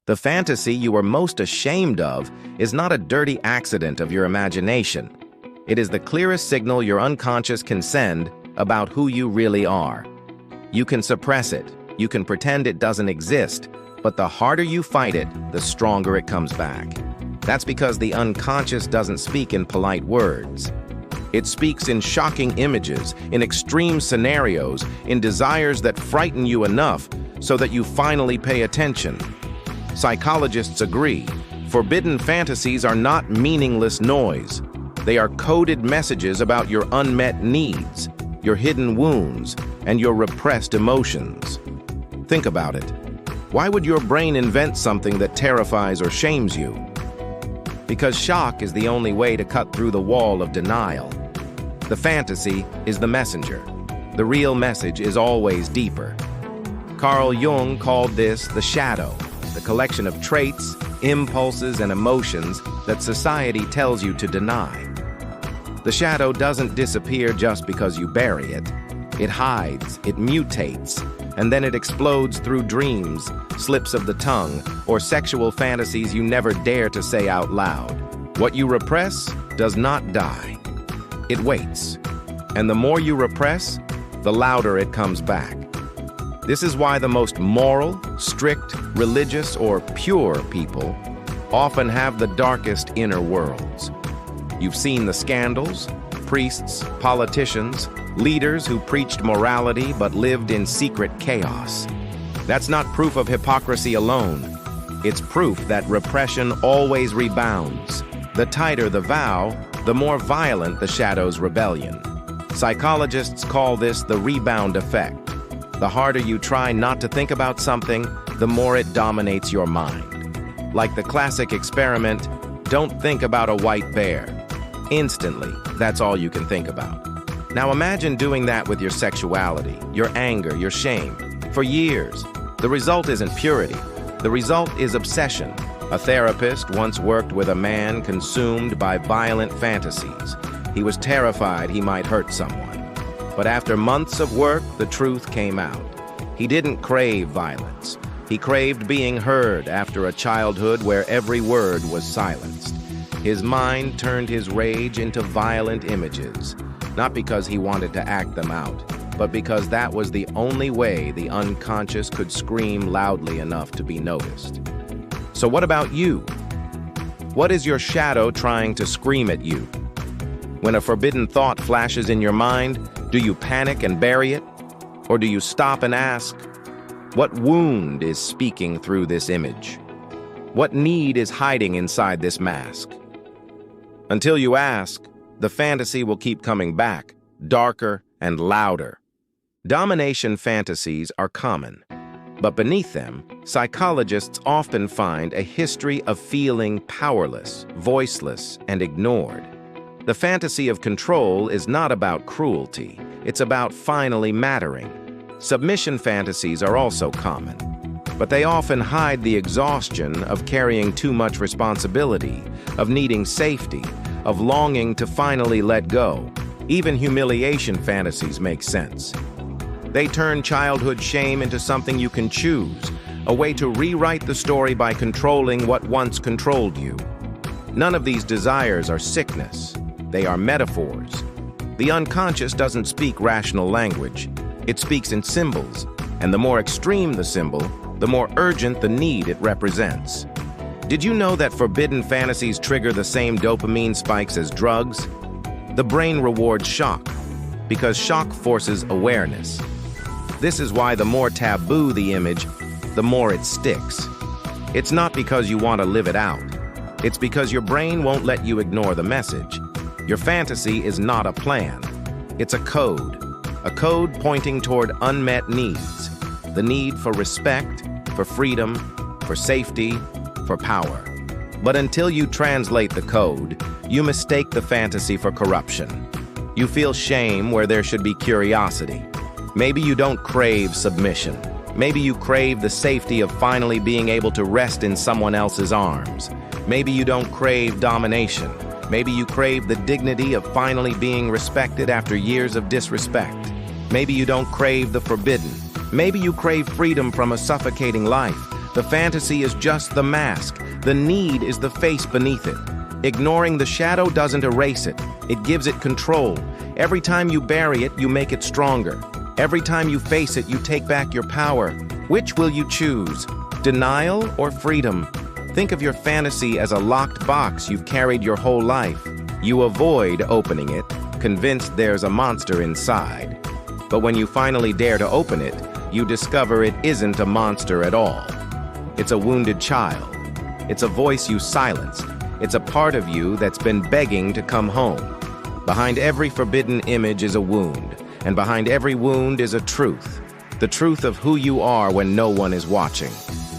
The fantasy you are most ashamed of is not a dirty accident of your imagination. It is the clearest signal your unconscious can send about who you really are. You can suppress it, you can pretend it doesn't exist, but the harder you fight it, the stronger it comes back. That's because the unconscious doesn't speak in polite words. It speaks in shocking images, in extreme scenarios, in desires that frighten you enough so that you finally pay attention. Psychologists agree. Forbidden fantasies are not meaningless noise. They are coded messages about your unmet needs, your hidden wounds, and your repressed emotions. Think about it. Why would your brain invent something that terrifies or shames you? Because shock is the only way to cut through the wall of denial. The fantasy is the messenger. The real message is always deeper. Carl Jung called this the shadow, the collection of traits, impulses, and emotions that society tells you to deny. The shadow doesn't disappear just because you bury it. It hides, it mutates, and then it explodes through dreams, slips of the tongue, or sexual fantasies you never dare to say out loud. What you repress does not die. It waits. And the more you repress, the louder it comes back. This is why the most moral, strict, religious, or pure people often have the darkest inner worlds. You've seen the scandals, priests, politicians, leaders who preached morality but lived in secret chaos. That's not proof of hypocrisy alone. It's proof that repression always rebounds. The tighter the vow, the more violent the shadow's rebellion. Psychologists call this the rebound effect. The harder you try not to think about something, the more it dominates your mind. Like the classic experiment, don't think about a white bear. Instantly, that's all you can think about. Now imagine doing that with your sexuality, your anger, your shame, for years. The result isn't purity. The result is obsession. A therapist once worked with a man consumed by violent fantasies. He was terrified he might hurt someone. But after months of work, the truth came out. He didn't crave violence. He craved being heard after a childhood where every word was silenced. His mind turned his rage into violent images, not because he wanted to act them out, but because that was the only way the unconscious could scream loudly enough to be noticed. So what about you? What is your shadow trying to scream at you? When a forbidden thought flashes in your mind, do you panic and bury it? Or do you stop and ask, what wound is speaking through this image? What need is hiding inside this mask? Until you ask, the fantasy will keep coming back, darker and louder. Domination fantasies are common, but beneath them, psychologists often find a history of feeling powerless, voiceless, and ignored. The fantasy of control is not about cruelty, it's about finally mattering. Submission fantasies are also common, but they often hide the exhaustion of carrying too much responsibility, of needing safety, of longing to finally let go. Even humiliation fantasies make sense. They turn childhood shame into something you can choose, a way to rewrite the story by controlling what once controlled you. None of these desires are sickness. They are metaphors. The unconscious doesn't speak rational language. It speaks in symbols, and the more extreme the symbol, the more urgent the need it represents. Did you know that forbidden fantasies trigger the same dopamine spikes as drugs? The brain rewards shock, because shock forces awareness. This is why the more taboo the image, the more it sticks. It's not because you want to live it out. It's because your brain won't let you ignore the message. Your fantasy is not a plan. It's a code pointing toward unmet needs. The need for respect, for freedom, for safety, for power. But until you translate the code, you mistake the fantasy for corruption. You feel shame where there should be curiosity. Maybe you don't crave submission. Maybe you crave the safety of finally being able to rest in someone else's arms. Maybe you don't crave domination. Maybe you crave the dignity of finally being respected after years of disrespect. Maybe you don't crave the forbidden. Maybe you crave freedom from a suffocating life, The fantasy is just the mask. The need is the face beneath it. Ignoring the shadow doesn't erase it. It gives it control. Every time you bury it, you make it stronger. Every time you face it, you take back your power. Which will you choose? Denial or freedom? Think of your fantasy as a locked box you've carried your whole life. You avoid opening it, convinced there's a monster inside. But when you finally dare to open it, you discover it isn't a monster at all. It's a wounded child. It's a voice you silenced. It's a part of you that's been begging to come home. Behind every forbidden image is a wound, and behind every wound is a truth. The truth of who you are when no one is watching.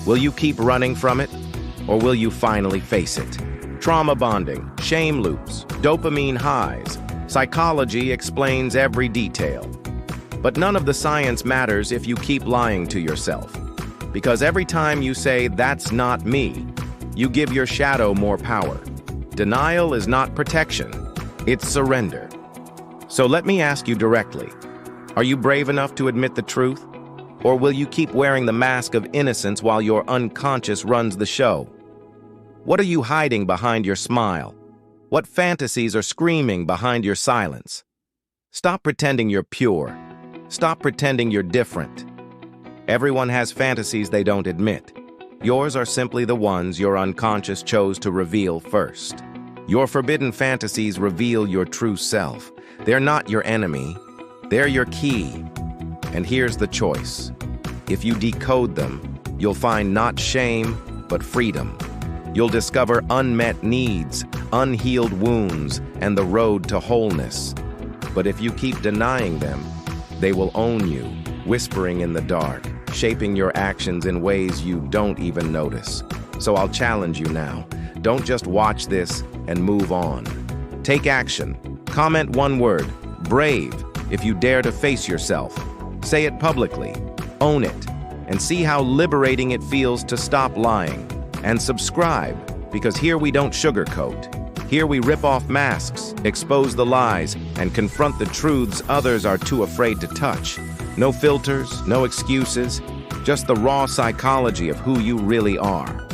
Will you keep running from it, or will you finally face it? Trauma bonding, shame loops, dopamine highs. Psychology explains every detail. But none of the science matters if you keep lying to yourself. Because every time you say, "That's not me," you give your shadow more power. Denial is not protection, it's surrender. So let me ask you directly, are you brave enough to admit the truth? Or will you keep wearing the mask of innocence while your unconscious runs the show? What are you hiding behind your smile? What fantasies are screaming behind your silence? Stop pretending you're pure. Stop pretending you're different. Everyone has fantasies they don't admit. Yours are simply the ones your unconscious chose to reveal first. Your forbidden fantasies reveal your true self. They're not your enemy. They're your key. And here's the choice. If you decode them, you'll find not shame, but freedom. You'll discover unmet needs, unhealed wounds, and the road to wholeness. But if you keep denying them, they will own you, whispering in the dark, shaping your actions in ways you don't even notice. So I'll challenge you now. Don't just watch this and move on. Take action. Comment one word, brave, if you dare to face yourself. Say it publicly, own it, and see how liberating it feels to stop lying. And subscribe, because here we don't sugarcoat. Here we rip off masks, expose the lies, and confront the truths others are too afraid to touch. No filters, no excuses, just the raw psychology of who you really are.